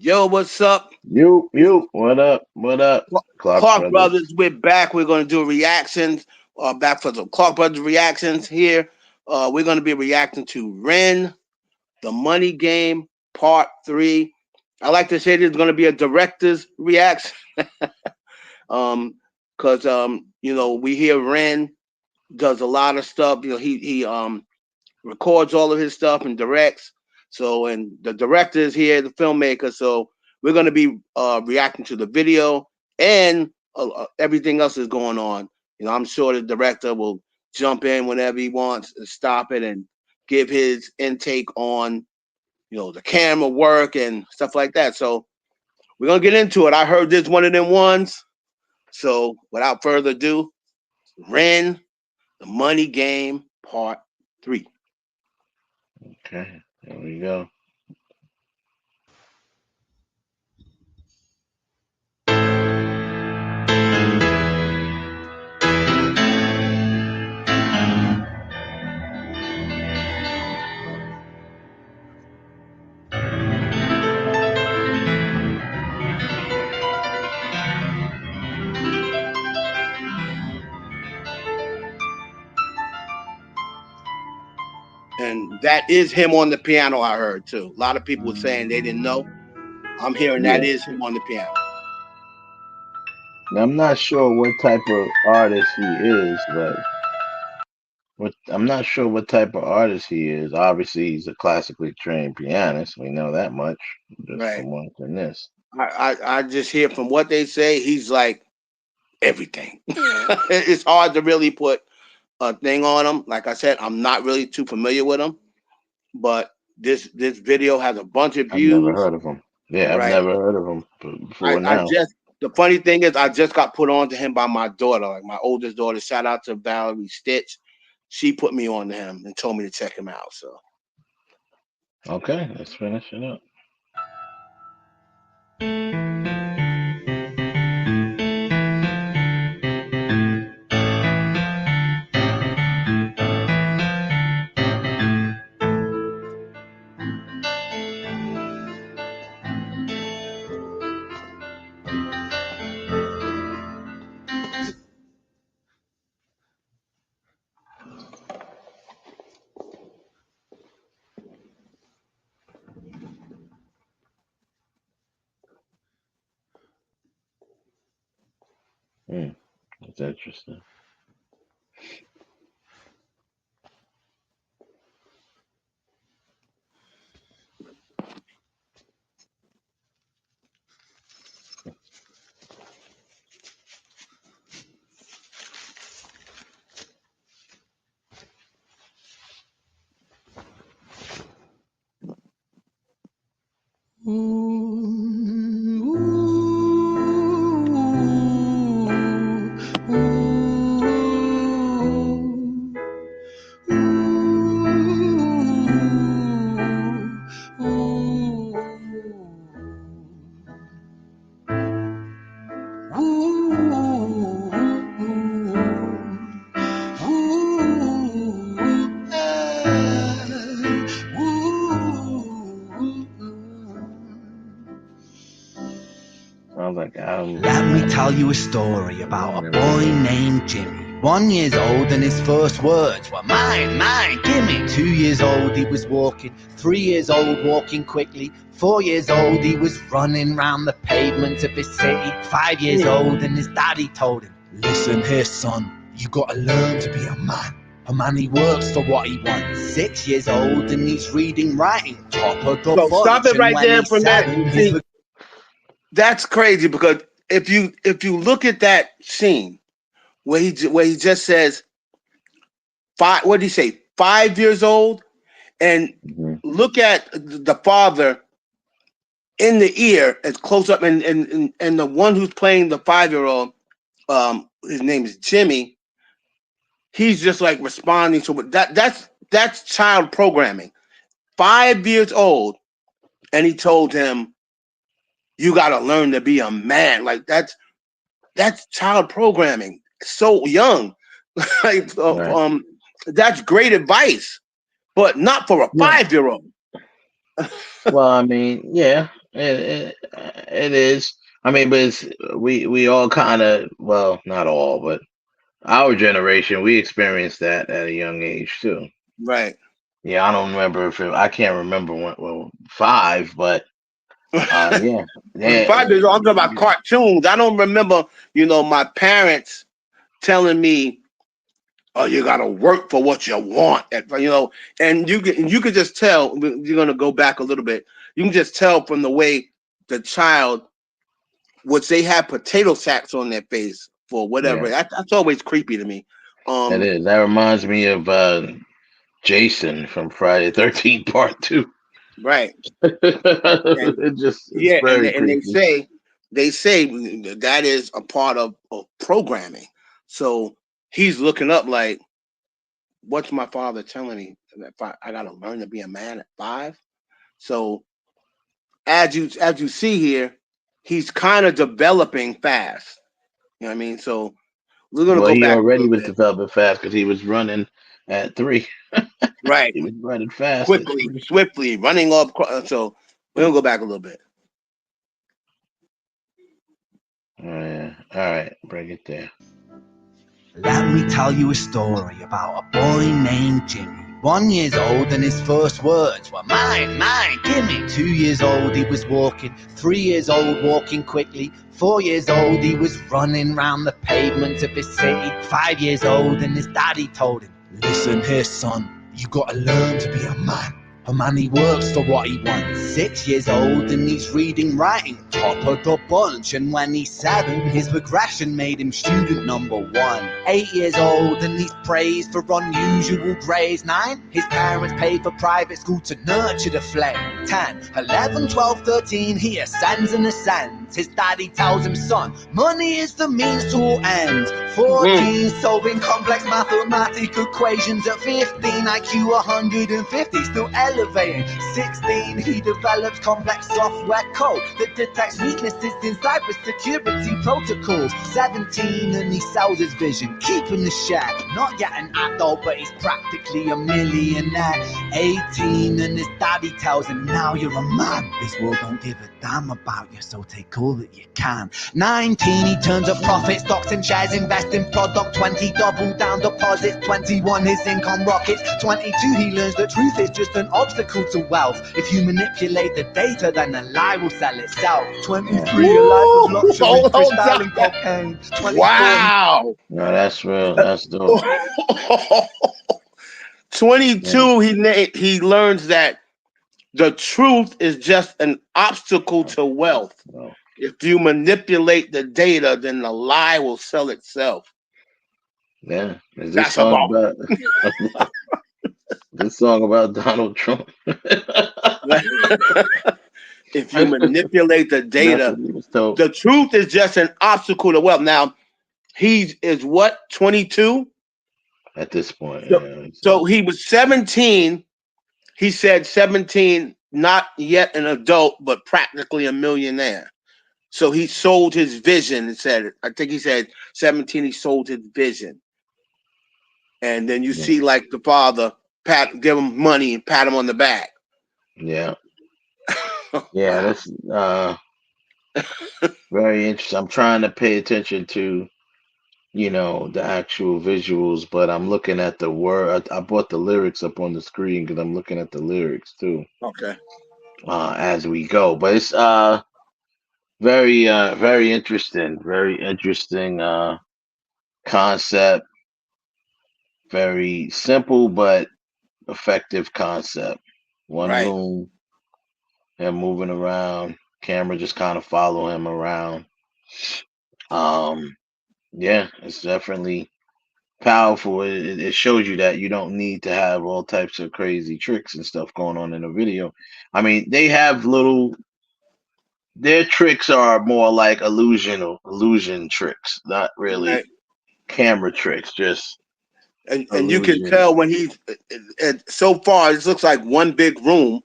Yo, what's up? You, what up? What up? Clark Clark Brothers. Brothers, we're back. We're going to do reactions. Back for some Clark Brothers reactions here. We're going to be reacting to Ren, The Money Game, Part 3. I like to say this is going to be a director's reaction. Because we hear Ren does a lot of stuff. He records all of his stuff and directs. So, and the director is here, the filmmaker. So, we're going to be reacting to the video and everything else is going on. I'm sure the director will jump in whenever he wants and stop it and give his intake on, the camera work and stuff like that. So, we're going to get into it. I heard this one of them ones. So, without further ado, Ren, the Money Game, Part 3. Okay, there we go. And that is him on the piano, I heard too. A lot of people were saying they didn't know. I'm hearing that Yeah. is him on the piano. Now, I'm not sure what type of artist he is, but I'm not sure what type of artist he is. Obviously, he's a classically trained pianist. We know that much just Right. from watching this. I just hear from what they say, he's like everything. It's hard to really put a thing on him. Like I said, I'm not really too familiar with him, but this video has a bunch of I've never views. heard of him. Yeah, I've Right. never heard of him I, before I now. just the funny thing is I just got put on to him by my daughter, like my oldest daughter. Shout out to Valerie Stitch. She put me on to him and told me to check him out. So Okay, let's finish it up. Hmm, that's interesting. Sounds like Let me tell you a Adam story about a never boy heard of him. named Jimmy. 1 year old and his first words were mine, mine, gimme. 2 years old he was walking, 3 years old walking quickly. 4 years old he was running round the pavements of his city. 5 years old and his daddy told him, listen here son, you gotta learn to be a man. A man he works for what he wants. 6 years old and he's reading, writing, top of the so stop bunch. it And right when there he's for a minute. 7, he's See, that's crazy because if you look at that scene where he just says five, what did he say? 5 years old, and Hmm. look at the father in the ear as close up, and the one who's playing the 5 year old, his name is Jimmy. He's just like responding to what that's child programming. 5 years old, and he told him, "You got to learn to be a man." Like that's child programming. So young, like, Right. that's great advice, but not for a Yeah. 5 year old. Well, I mean, yeah. it is. I mean, but it's we all kind of, well, not all, but our generation, we experienced that at a young age too. Right. Yeah, I don't remember if I can't remember when, well, five, but yeah, If I yeah, I'm talking about cartoons. I don't remember, my parents telling me, "Oh, you gotta work for what you want." And you can just tell. You're gonna go back a little bit. You can just tell from the way the child, which they have potato sacks on their face for whatever. yeah. That's always creepy to me. It Um, is. That reminds me of Jason from Friday 13 Part 2. right. And It's yeah, and very and they creepy. say they say that is a part of programming. So he's looking up like, what's my father telling me? That I gotta learn to be a man at 5. So as you see here, he's kind of developing fast. You know what I mean? So we're gonna Well, go he back a already little was bit. developing fast because he was running at 3. Right. He was running fast at Quickly, 3. swiftly, running up. So we're gonna go back a little bit. Oh, yeah. All right, bring it there. Let me tell you a story about a boy named Jimmy. 1 year old and his first words were mine, mine, gimme. 2 years old he was walking, 3 years old walking quickly. 4 years old he was running round the pavements of his city. 5 years old and his daddy told him, listen here son, you gotta learn to be a man. A man he works for what he wants. 6 years old and he's reading, writing, top of the bunch. And when he's 7, his progression made him student number 1. 8 years old and he's praised for unusual grades. 9, his parents paid for private school to nurture the flame. 10, 11, 12, 13, he ascends and ascends. His daddy tells him, son, money is the means to all ends. Mm. 14, solving complex mathematical equations. At 15, IQ 150, still elevating. 16, he develops complex software code that detects weaknesses in cybersecurity protocols. 17, and he sells his vision, keeping the share. Not yet an adult, but he's practically a millionaire. 18, and his daddy tells him, now you're a man. This world don't give a damn about you, so take all that you can. 19, he turns a profit, stocks and shares, invest in product. 20, double down deposits. 21, his income rockets. 22, he learns the truth is just an obstacle to wealth. If you manipulate the data, then the lie will sell itself. Yeah. 23, a life of Woo! luxury, Hold crystal on. and cocaine. 24, he Wow. No, that's real. That's dope. 22. Yeah. He learns that the truth is just an obstacle Oh, to wealth. well, If you manipulate the data, then the lie will sell itself. yeah. Is this That's song about about this song about Donald Trump? if you That's manipulate the data, what he was told the truth is just an obstacle to wealth. Now, he is what, 22? at this point. So, Yeah. so he was 17. He said 17, not yet an adult, but practically a millionaire. So he sold his vision and said, I think he said 17, he sold his vision. And then you Yeah. see like the father give him money and pat him on the back. Yeah. Yeah. Wow. That's very interesting. I'm trying to pay attention to, the actual visuals, but I'm looking at the word. I brought the lyrics up on the screen because I'm looking at the lyrics too, Okay. as we go. But it's very interesting. Very interesting concept. Very simple but effective concept. One Right. room, him moving around, camera just kind of follow him around. Um, yeah, it's definitely powerful. It shows you that you don't need to have all types of crazy tricks and stuff going on in a video. I mean, they have little. Their tricks are more like illusion tricks, not really Right. camera tricks, just And you can illusion. tell when he's so far, it looks like one big room.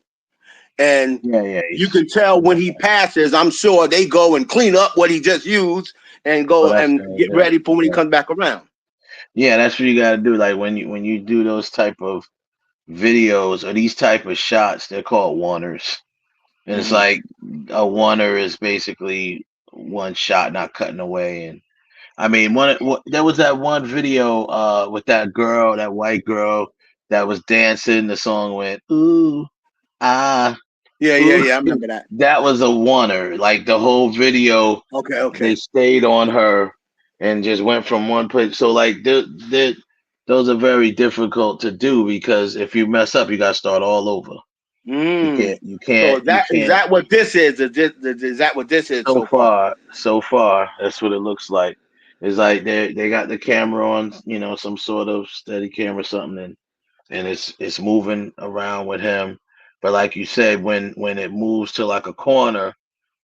And Yeah, yeah. you can tell when he passes, I'm sure they go and clean up what he just used and Oh, go that's and right. get Yeah, ready for when he yeah, comes back around. yeah. That's what you got to do. Like when you do those type of videos or these type of shots, they're called oneers. And it's Mm. like a oneer is basically one shot, not cutting away. And I mean, there was that one video with that girl, that white girl that was dancing. The song went ooh ah Yeah, yeah, ooh. yeah. I remember that. That was a oneer. Like the whole video, Okay, they okay. stayed on her and just went from one place. So like those are very difficult to do because if you mess up, you got to start all over. You Mm. can't. You So can't. You is can't. that what this is? Is that what this is So so far? far, so far, that's what it looks like. It's like they got the camera on, some sort of steady camera, something, and it's moving around with him. But like you said, when it moves to like a corner,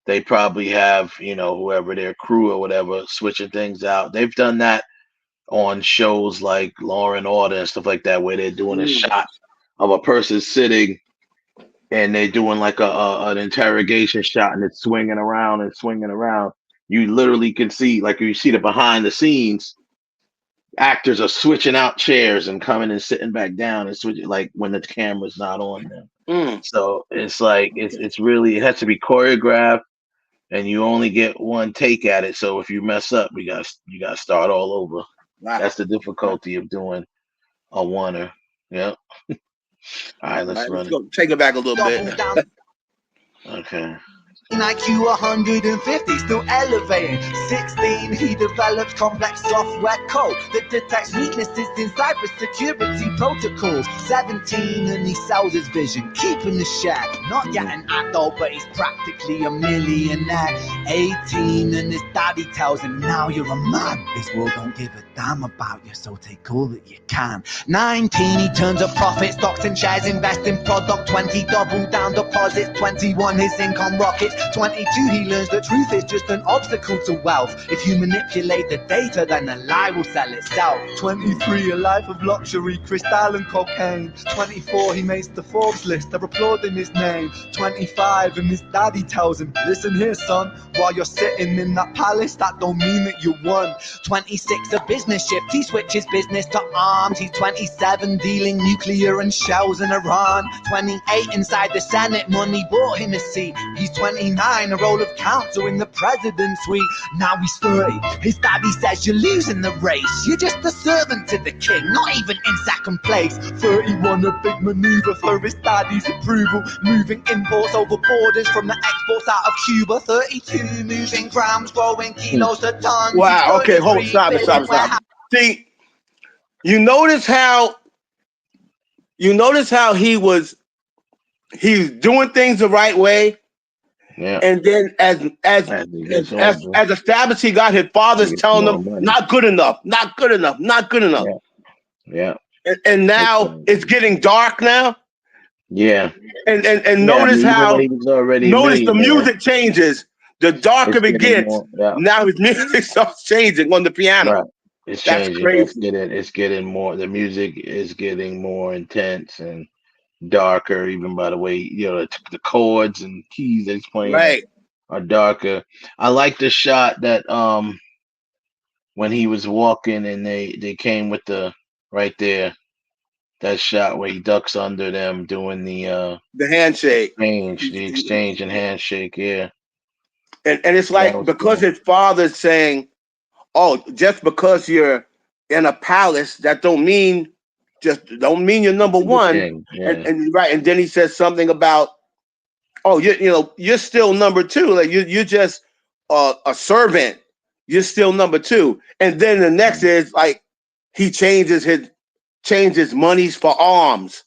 they probably have, whoever their crew or whatever switching things out. They've done that on shows like Law and Order and stuff like that, where they're doing a Mm. shot of a person sitting and they're doing like an interrogation shot and it's swinging around and swinging around. You literally can see, like, you see the behind the scenes, actors are switching out chairs and coming and sitting back down and switching, like when the camera's not on them. Mm. So it's like it's really, it has to be choreographed and you only get one take at it. So if you mess up, you got to start all over. That's Wow. the difficulty of doing a oneer. Yep. All right, All let's right, let's run it. go. Take it back a little bit. Double down. Okay. IQ 150, still elevating. 16, he develops complex software code that detects weaknesses in cybersecurity protocols. 17, and he sells his vision, keeping the share. Not yet Mhm. an adult, but he's practically a millionaire. 18, and his daddy tells him, now you're a man. This world don't give a damn about you, so take all that you can. 19, he turns a profit, stocks and shares, invest in product. 20, double down deposits. 21, his income rockets. 22, he learns that truth is just an obstacle to wealth. If you manipulate the data, then the lie will sell itself. 23, a life of luxury, crystal and cocaine. 24, he makes the Forbes list, they're applauding his name. 25, and his daddy tells him, listen here, son, while you're sitting in that palace, that don't mean that you won. 26, a business shift, he switches business to arms. He's 27, dealing nuclear and shells in Iran. 28, inside the Senate, money bought him a seat. He's 29, a role of counsel in the president's suite. Now he's 30, his daddy says you're losing the race. You're just a servant to the king, not even in second place. 31, a big maneuver for his daddy's approval. Moving imports over borders from the exports out of Cuba. 32, moving grams, growing Hmm. kilos to tons. He's Wow. Okay. Hold. 33, Stop it. Stop building it. Stop warehouse. it. See, you notice how he's doing things the right way, Yeah. and then As he gets older, as established, he got his he father's gets telling more him money. not good enough, not good enough, not good enough, Yeah. Yeah. and It's now it's getting dark now, yeah. and Yeah. I notice mean, even though how he was already a notice the millionaire, music changes, the darker it's it getting gets. more. Yeah. Now his music starts changing on the piano. Right. It's That's changing. It's crazy, getting. It's getting more. The music is getting more intense and darker. Even by the way, the chords and keys that he's playing right? are darker. I like the shot that when he was walking and they came with the right there, that shot where he ducks under them doing the The handshake. exchange and handshake. Yeah, And it's that like was because cool. his father's saying, "Oh, just because you're in a palace, that don't mean you're number To the one." king. Yeah, And right, and then he says something about, "Oh, you're still number two. Like you're just a servant. You're still number two." And then the next is like he changes monies for arms.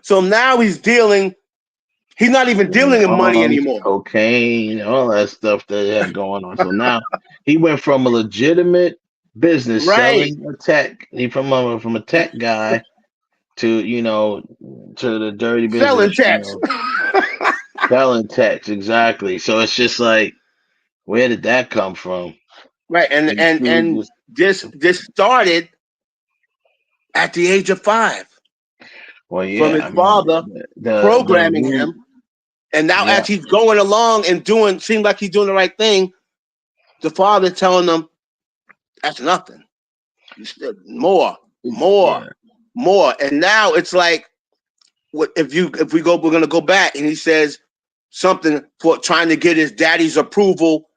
So now he's dealing. He's not even yeah. dealing in money Arms, anymore. cocaine, all that stuff that they had going on. So now he went from a legitimate business Right. selling a tech. He from a tech guy to to the dirty Selling business. text. Selling techs exactly. So it's just like, where did that come from? Right, These dudes and just this started at the age of 5 well, from yeah. his I mean, father the programming root. him, and now Yeah, as he's going along and doing, seems like he's doing the right thing. The father telling him that's nothing. You still more, more, yeah. more, and now it's like what if we go? We're gonna go back, and he says something for trying to get his daddy's approval.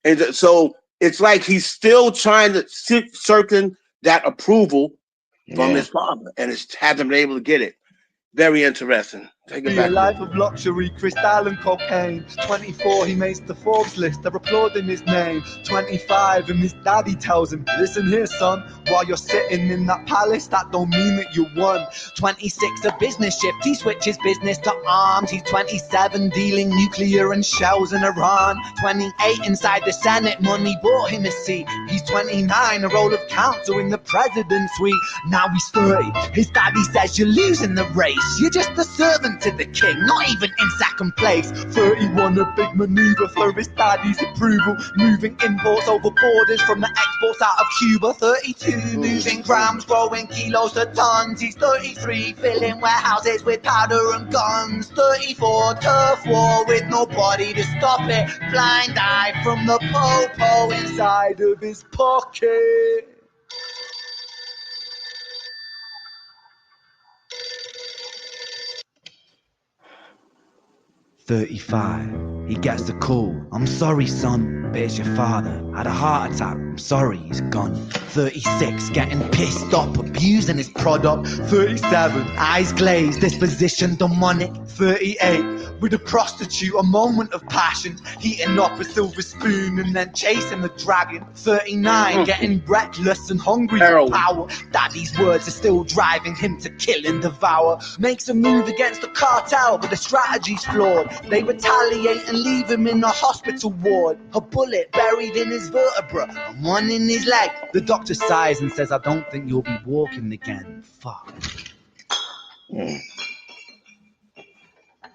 And so it's like he's still trying to circling that approval from Yeah. his father, and it hasn't been able to get it. Very interesting. Take it Be a back a little life bit. of luxury, crystal and cocaine. 24, he makes the Forbes list, they're applauding his name. 25, and his daddy tells him, listen here, son, while you're sitting in that palace, that don't mean that you won. 26, a business shift, he switches business to arms. He's 27, dealing nuclear and shells in Iran. 28, inside the Senate, money bought him a seat. He's 29, a role of counsel in the president's suite. Now he's 30, his daddy says you're losing the race. You're just a servant to the king, not even in second place. 31, a big maneuver for his daddy's approval, moving imports over borders from the exports out of Cuba. 32, moving grams, growing kilos to tons. He's 33, filling warehouses with powder and guns. 34, turf war with nobody to stop it. Blind eye from the popo inside of his pocket. 35. He gets the call. I'm sorry, son, but it's your father. Had a heart attack. I'm sorry, he's gone. 36. Getting pissed off, abusing his product. 37. Eyes glazed, disposition demonic. 38. With a prostitute, a moment of passion. Heating up a silver spoon and then chasing the dragon. 39. Getting reckless and hungry for power. Daddy's words are still driving him to kill and devour. Makes a move against the cartel, but the strategy's flawed. They retaliate and leave him in a hospital ward. A bullet buried in his vertebra and one in his leg. The doctor sighs and says, I don't think you'll be walking again. Fuck. Mm.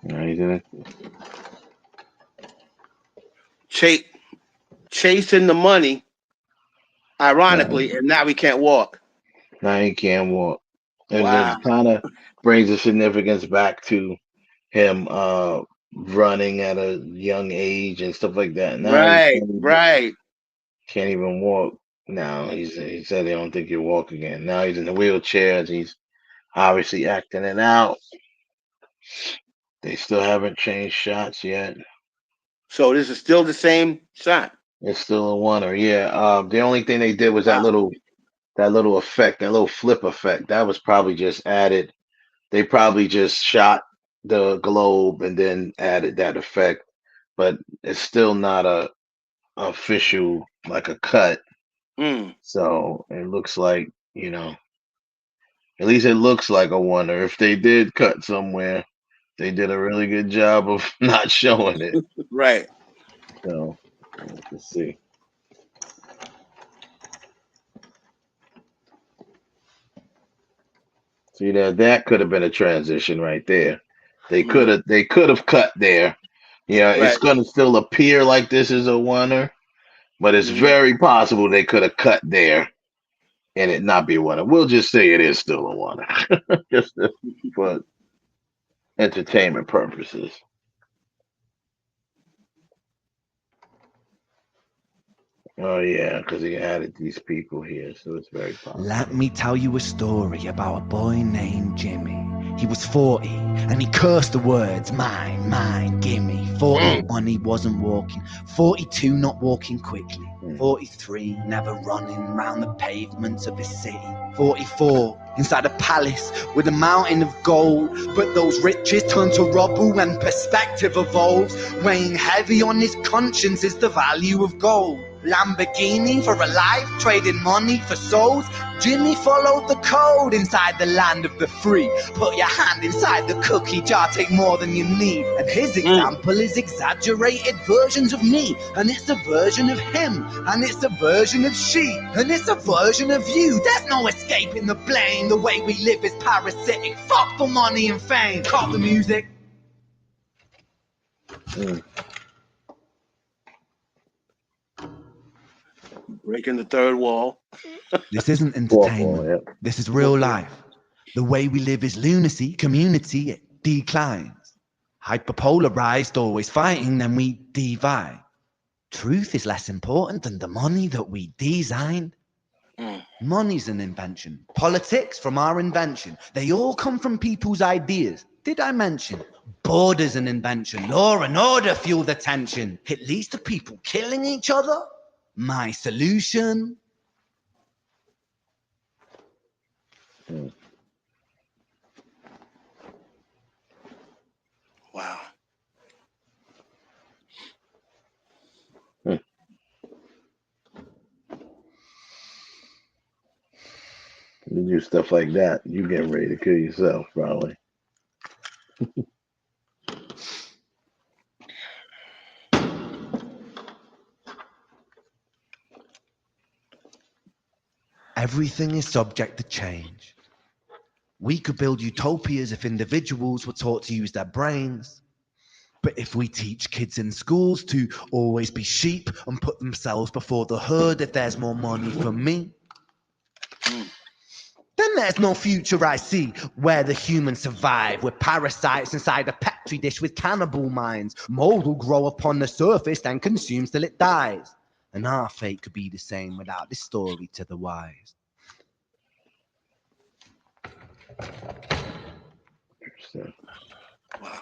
No, he didn't. Chase, chasing the money, No, ironically, and now he can't walk. now he can't walk. And Wow. it kind of brings the significance back to him running at a young age and stuff like that. Now he Right, right. can't even walk. Now he said they don't think he'll walk again. Now he's in the wheelchair and he's obviously acting it out. They still haven't changed shots yet. So this is still the same shot. It's still a oneer. Yeah. The only thing they did was Wow. that little effect, that little flip effect. That was probably just added. They probably just shot the globe and then added that effect, but it's still not a official like a cut. Mm. So it looks like, at least it looks like a wonder. If they did cut somewhere, they did a really good job of not showing it. Right. So let's see. See that could have been a transition right there. Mm. They could have cut there. Yeah, it's Right. gonna still appear like this is a wonder, but it's Mm. very possible they could have cut there and it not be a wonder. We'll just say it is still a wonder, just for entertainment purposes. Oh yeah, because he added these people here, so it's very Let possible. me tell you a story about a boy named Jimmy. He was 40 and he cursed the words mine, mine, gimme. Mm. 41 he wasn't walking, 42 not walking quickly, Hmm. 43 never running round the pavements of his city, 44 inside a palace with a mountain of gold. But those riches turn to rubble when perspective evolves. Weighing heavy on his conscience is the value of gold. Lamborghini for a life, trading money for souls. Jimmy followed the code inside the land of the free. Put your hand inside the cookie jar, take more than you need. And his Mm. example is exaggerated versions of me. And it's a version of him. And it's a version of she. And it's a version of you. There's no escaping the blame. The way we live is parasitic. Fuck the money and fame. Cut the music. Hmm. Breaking the third wall. This isn't Fourth wall, entertainment. yep. This is Fourth real wall. life. The way we live is lunacy, community, it declines. Hyperpolarized, always fighting, then we divide. Truth is less important than the money that we designed. Mm. Money's an invention. Politics from our invention. They all come from people's ideas. Did I mention? Border's an invention. Law and order fuel the tension. It leads to people killing each other. My solution? Mm. Wow. Mm. You do stuff like that, you getting ready to kill yourself, probably. Everything is subject to change. We could build utopias if individuals were taught to use their brains. But if we teach kids in schools to always be sheep and put themselves before the herd if there's more money for me, Mm. then there's no future I see where the humans survive with parasites inside a petri dish with cannibal minds. Mold will grow upon the surface and consume till it dies. And our fate could be the same without this story to the wise. Interesting. Wow.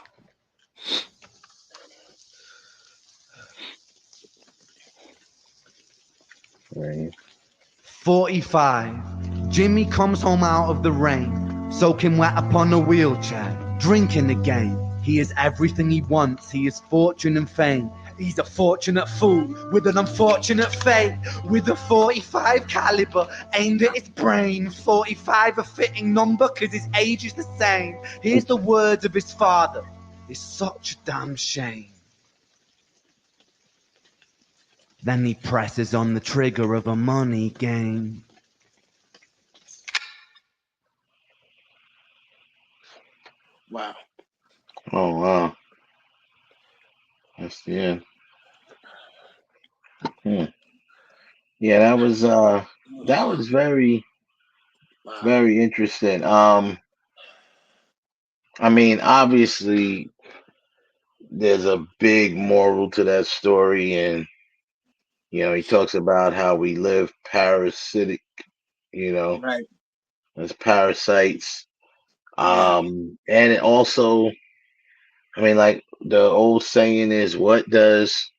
45. Jimmy comes home out of the rain, soaking wet upon a wheelchair, drinking again. He is everything he wants. He is fortune and fame. He's a fortunate fool with an unfortunate fate. With a 45 caliber aimed at his brain. 45 a fitting number cause his age is the same. Here's the words of his father. It's such a damn shame. Then he presses on the trigger of a money game. Wow. Oh wow, that's the end. Hmm. Yeah, that was very Wow. very interesting. I mean, obviously, there's a big moral to that story, and he talks about how we live parasitic, you know, Right. as parasites. Yeah. And it also, I mean, like the old saying is, what does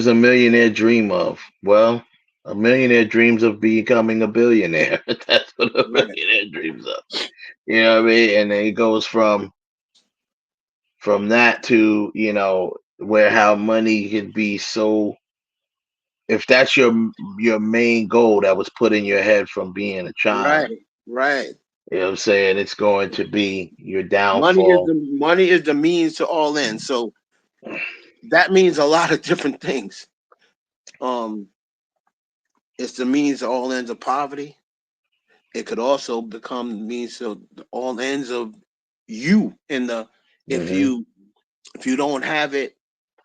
a millionaire dream of? Well, a millionaire dreams of becoming a billionaire. That's what a Right. millionaire dreams of. You know what I mean? And then it goes from that to where how money could be so, if that's your main goal that was put in your head from being a child, Right. Right. you know what I'm saying, it's going to be your Money is downfall. the means to all ends. So that means a lot of different things. Um, it's the means to all ends of poverty. It could also become the means to all ends of you in the if Hmm. you if you don't have it,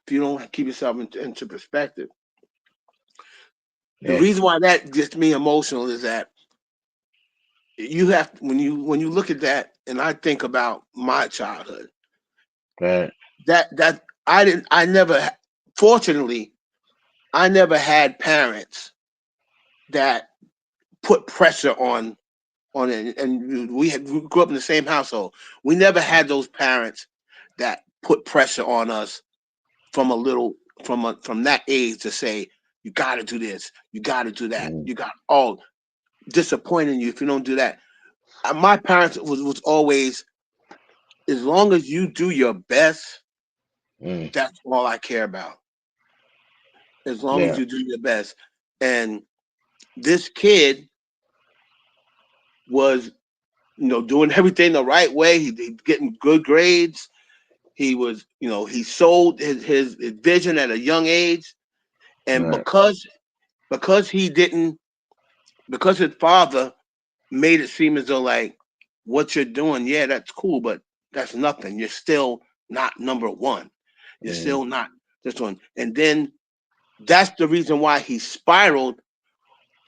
if you don't keep yourself into perspective. The Yeah. reason why that gets me emotional is that you have when you look at that and I think about my childhood, Right. that I didn't I never fortunately I never had parents that put pressure on it, and we grew up in the same household. We never had those parents that put pressure on us from a little from that age to say you got to do this, you got to do that, Mm, you got all disappointing you if you don't do that. My parents was always as long as you do your best, mm, that's all I care about. As long as yeah. you do your best, and this kid was doing everything the right way. He getting good grades. He was, he sold his vision at a young age, and Right. because he didn't, because his father made it seem as though like what you're doing, yeah, that's cool, but that's nothing. You're still not number one. You're Mm, still not this one. And then that's the reason why he spiraled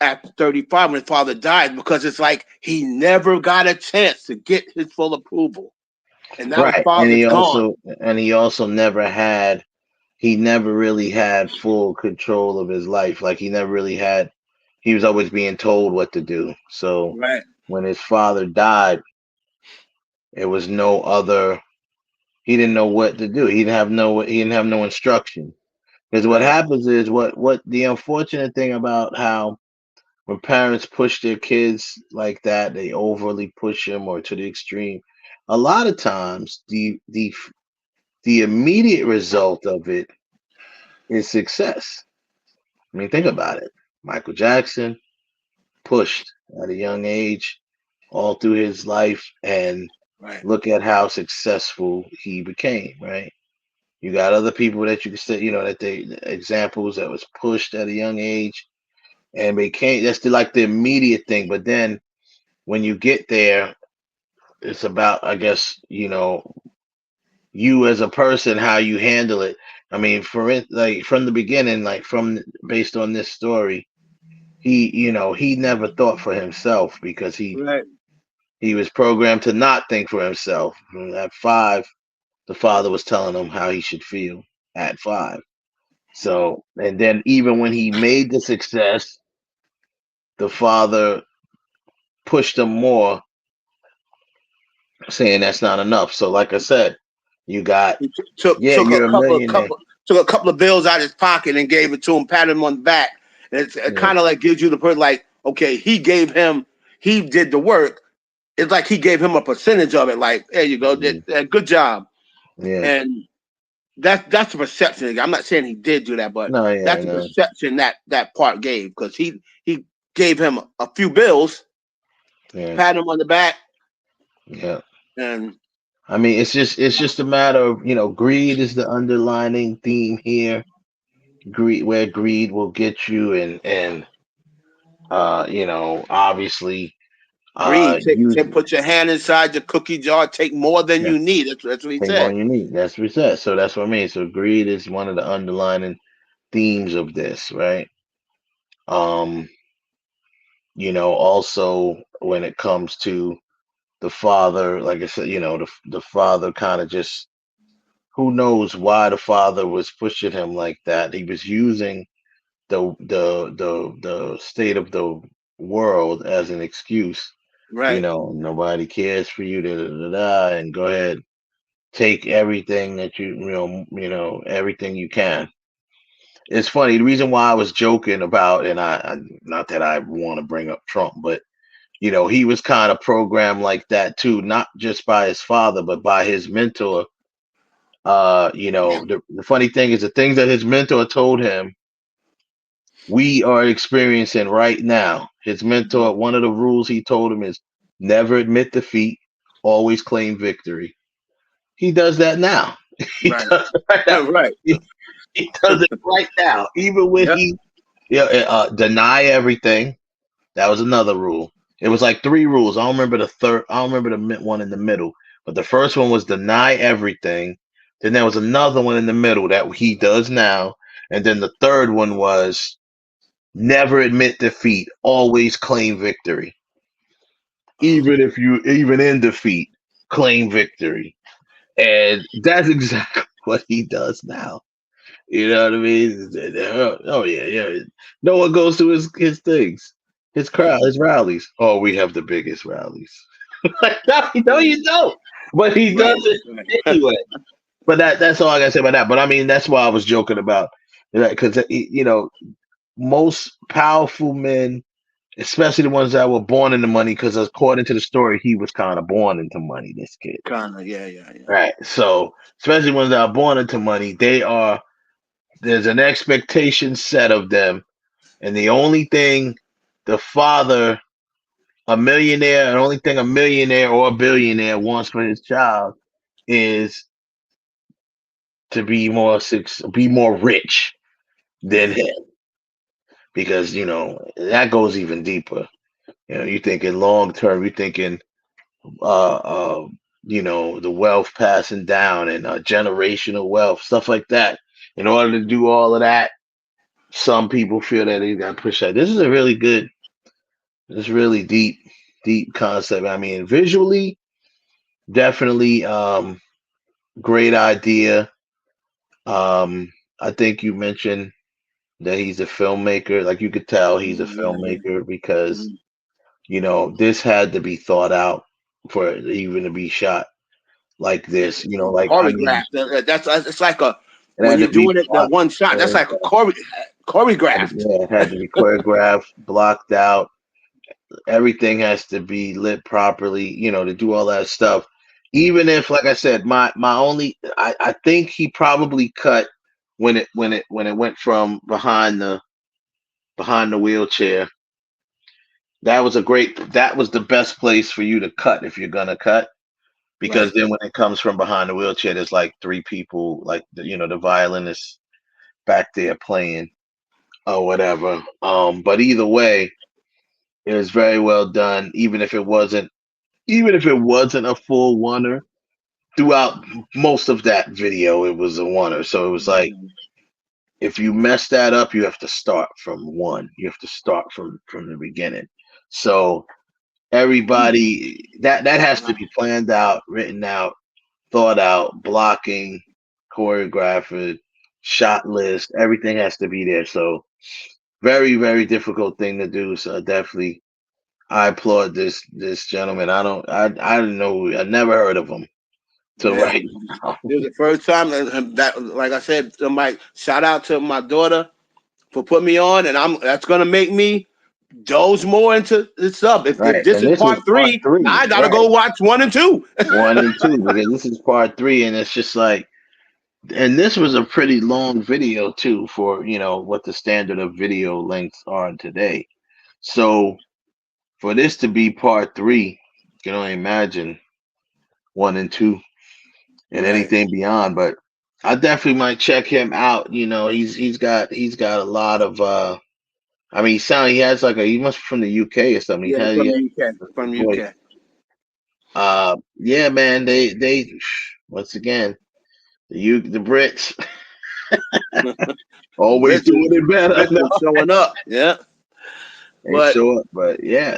at 35 when his father died, because it's like he never got a chance to get his full approval. And now his right. And father's he gone. also he never really had full control of his life. Like he was always being told what to do. So Right. when his father died, It was no other. He didn't know what to do. He didn't have no instruction. Because what Right. happens is what the unfortunate thing about how when parents push their kids like that, they overly push them or to the extreme. A lot of times, the immediate result of it is success. I mean, think about it. Michael Jackson pushed at a young age all through his life, and Right. look at how successful he became. Right? You got other people that you can say, that they examples that was pushed at a young age and became that's like the immediate thing. But then when you get there, it's about, I guess, you as a person, how you handle it. I mean, for it, like from the beginning, like from based on this story, he never thought for himself because Right. he was programmed to not think for himself. At 5, the father was telling him how he should feel at 5. So, and then even when he made the success, the father pushed him more, saying that's not enough. So, like I said, you got, He took yeah, took a you're a couple of millionaire. couple took a couple of bills out of his pocket and gave it to him, patted him on the back. And it Yeah, kind of like gives you the person like, okay, he did the work. It's like he gave him a percentage of it. Like, there you go, mhm, good job. yeah. And that's the perception. I'm not saying he did do that, but No, yeah, that's the no, perception that part gave because he gave him a few bills, yeah, patted him on the back, yeah. and I mean, it's just a matter of, greed is the underlining theme here. Greed, where greed will get you, and obviously, greed. use Put your hand inside your cookie jar. Take more than yeah, you need. That's what he take more said. than you need. That's what it says. So that's what I mean. So greed is one of the underlining themes of this, right? Um, also when it comes to the father, like I said, the father kind of just, who knows why the father was pushing him like that. He was using the state of the world as an excuse. Right. Nobody cares for you, da, da, da, da, and go ahead, take everything that everything you can. It's funny. The reason why I was joking about, and not that I want to bring up Trump, but he was kind of programmed like that too, not just by his father, but by his mentor. The funny thing is the things that his mentor told him, we are experiencing right now. His mentor, one of the rules he told him is never admit defeat, always claim victory. He does that now. He Right. does it right now. Right. He does it right now. Even when Yep. he deny everything. That was another rule. It was like 3 rules. I don't remember the third. I don't remember the one in the middle. But the first one was deny everything. Then there was another one in the middle that he does now. And then the third one was never admit defeat. Always claim victory. Even in defeat, claim victory. And that's exactly what he does now. You know what I mean? Oh yeah, yeah. No one goes to his things, his crowd, his rallies. Oh, we have the biggest rallies. Like, no, you don't. But he does Right. it Right. anyway. But that's all I gotta say about that. But I mean, that's why I was joking about that because most powerful men, especially the ones that were born into money, because according to the story, he was kind of born into money. This kid, Kinda. Yeah. Yeah. Yeah. right? So especially ones that are born into money, there's an expectation set of them. And the only thing the father, a millionaire, the only thing a millionaire or a billionaire wants for his child is to be more rich than Yeah. him, because that goes even deeper. You're thinking long term. You're thinking, uh, uh, the wealth passing down and generational wealth, stuff like that. In order to do all of that, some people feel that they got to push that. This is a really good. It's really deep concept. I mean, visually, definitely great idea. I think you mentioned that he's a filmmaker. Like you could tell he's a Yeah. Yeah. filmmaker because Mhm. this had to be thought out for it even to be shot like this. You know, like I mean, Choreographed. That's it's like a it when had you're to be doing it that blocked. one shot. That's like a choreographed. Yeah, it had to be choreographed, blocked out. Everything has to be lit properly. You know, to do all that stuff. Even if, like I said, my only, I think he probably cut when it went from behind the wheelchair. That was the best place for you to cut if you're gonna cut, because Right. then when it comes from behind the wheelchair, there's like three people, like the violinist back there playing or whatever. But either way, it was very well done. Even if it wasn't a full oneer, throughout most of that video, it was a oneer. So it was like, if you mess that up, you have to start from one. You have to start from the beginning. So everybody, that has to Wow. be planned out, written out, thought out, blocking, choreographed, shot list, everything has to be there. So very, very difficult thing to do. So definitely I applaud this gentleman. I didn't know, I never heard of him till Yeah. right now. It was the first time that like I said, somebody shout out to my daughter for putting me on, and that's gonna make me doze more into this stuff. If Right. this And is this is part part three, now three. I gotta Right. go watch one and two. One and two, because this is part three, and it's just like, and this was a pretty long video too, for what the standard of video lengths are today. So for this to be part three, you can only imagine one and two and Right. anything beyond. But I definitely might check him out. He's got a lot of I mean, he has like he must be from the UK or something. Yeah, He from the has UK. a From good the voice. UK. Yeah, man, they once again, the Brits always Brits is doing it better. Brits is showing up. Yeah. They But show up, but yeah,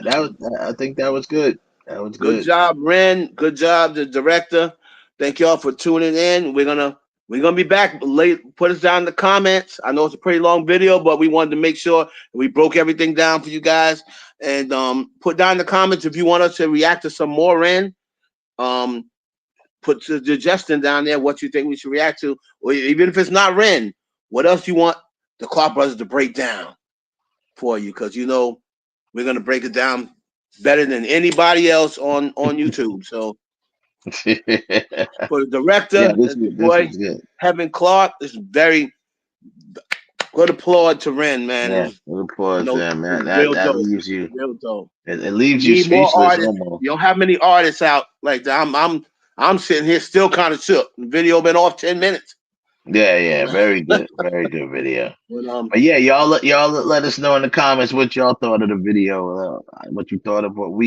I think that was good. That was good good. job, Ren. Good job, the director. Thank y'all for tuning in. We're gonna be back late. Put us down in the comments. I know it's a pretty long video, but we wanted to make sure we broke everything down for you guys. And put down in the comments if you want us to react to some more Ren. Um, put the suggestion down there what you think we should react to, or even if it's not Ren, what else you want the Clark brothers to break down for you? Because we're gonna break it down better than anybody else on YouTube. So for the Yeah, director, the this boy was good. Kevin Clark, is very good applaud to Ren, man. Yeah, good applause, man. It That was that real that dope. leaves you. Real dope. It We leaves you need more speechless artists. almost. You don't have many artists out like that. I'm sitting here still kind of shook. The video been off 10 minutes. Yeah, yeah, very good video. But But yeah, y'all let us know in the comments what y'all thought of the video, what you thought of what we